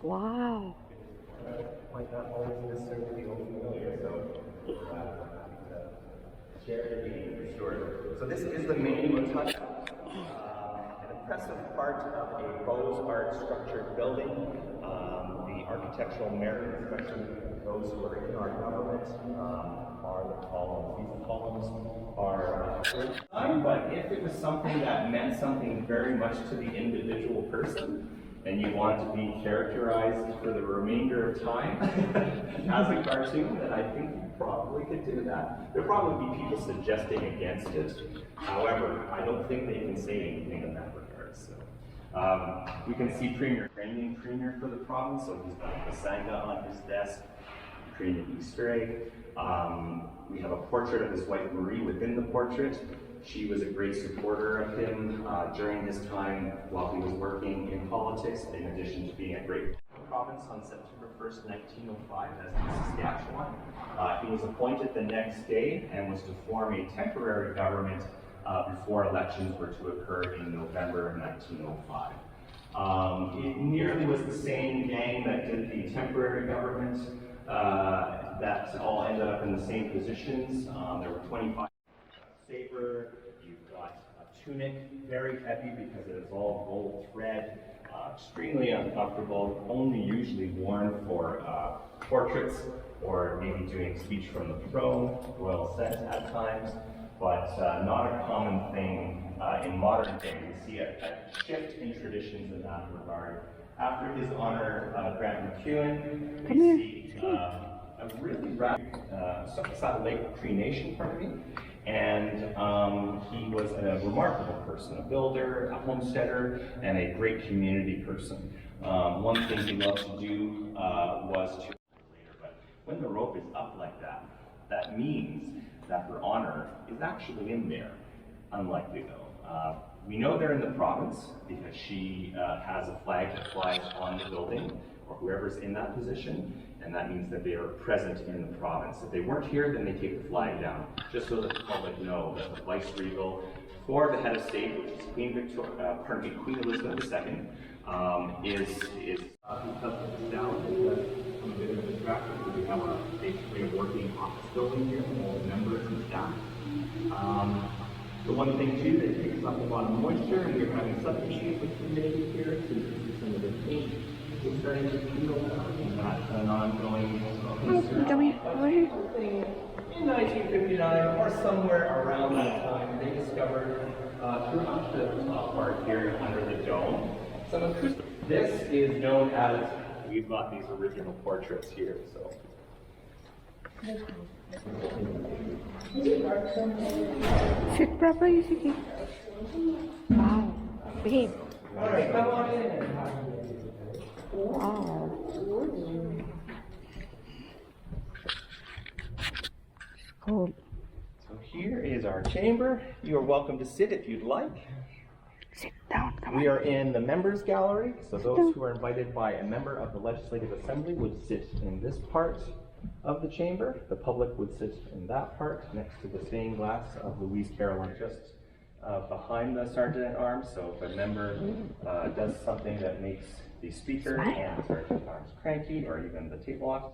Wow. Might not always necessarily be familiar, so share the meeting for sure. So this is the main rotunda, an impressive part of a Beaux Art structured building. The architectural merit, especially those who are in our government, are the columns. These columns are but if it was something that meant something very much to the individual person, and you want to be characterized for the remainder of time as a cartoon, then I think you probably could do that. There'll probably be people suggesting against it. However, I don't think they can say anything in that regard. So, we can see Premier for the province, so he's got the Sangha on his desk, Premier Easter egg. We have a portrait of his wife Marie within the portrait. She was a great supporter of him during his time while he was working in politics, in addition to being a great province on September 1st, 1905 as in Saskatchewan. He was appointed the next day and was to form a temporary government before elections were to occur in November of 1905. It nearly was the same gang that did the temporary government that all ended up in the same positions. There were 25 saber, you've got a tunic, very heavy because it is all gold thread, extremely uncomfortable, only usually worn for portraits or maybe doing speech from the throne, royal set at times, but not a common thing in modern day. We see a shift in traditions in that regard. After his honor, Grant McEwen, we see a really rapid satellite cremation, pardon me. And he was a remarkable person, a builder, a homesteader, and a great community person. One thing he loved to do was to but when the rope is up like that, that means that her honor is actually in there. Unlikely though. We know they're in the province because she has a flag that flies on the building, or whoever's in that position, and that means that they are present in the province. If they weren't here, then they take the flag down, just so that the public know that the vice-regal for the head of state, which is Queen Elizabeth II, is because of the down, because I'm a bit of a distraction, because we have basically a working office building here with all the members and staff. The one thing too that takes up a lot of moisture, and we're having some issues with humidity here, so you can see some of the paint is starting to peel, and that's an ongoing concern. In 1959, or somewhere around that time, they discovered throughout the top part here under the dome some acoustic. This is known as, we've got these original portraits here, so. Sit properly, sige. Wow. Behave. All right, come on in. Wow. Cool. So here is our chamber. You are welcome to sit if you'd like. Sit down, come on. We are in the members gallery, so those who are invited by a member of the Legislative Assembly would sit in this part of the chamber. The public would sit in that part next to the stained glass of Louise Caroline, just behind the Sergeant-at-Arms. So if a member does something that makes the speaker and the Sergeant-at-Arms cranky, or even the table off,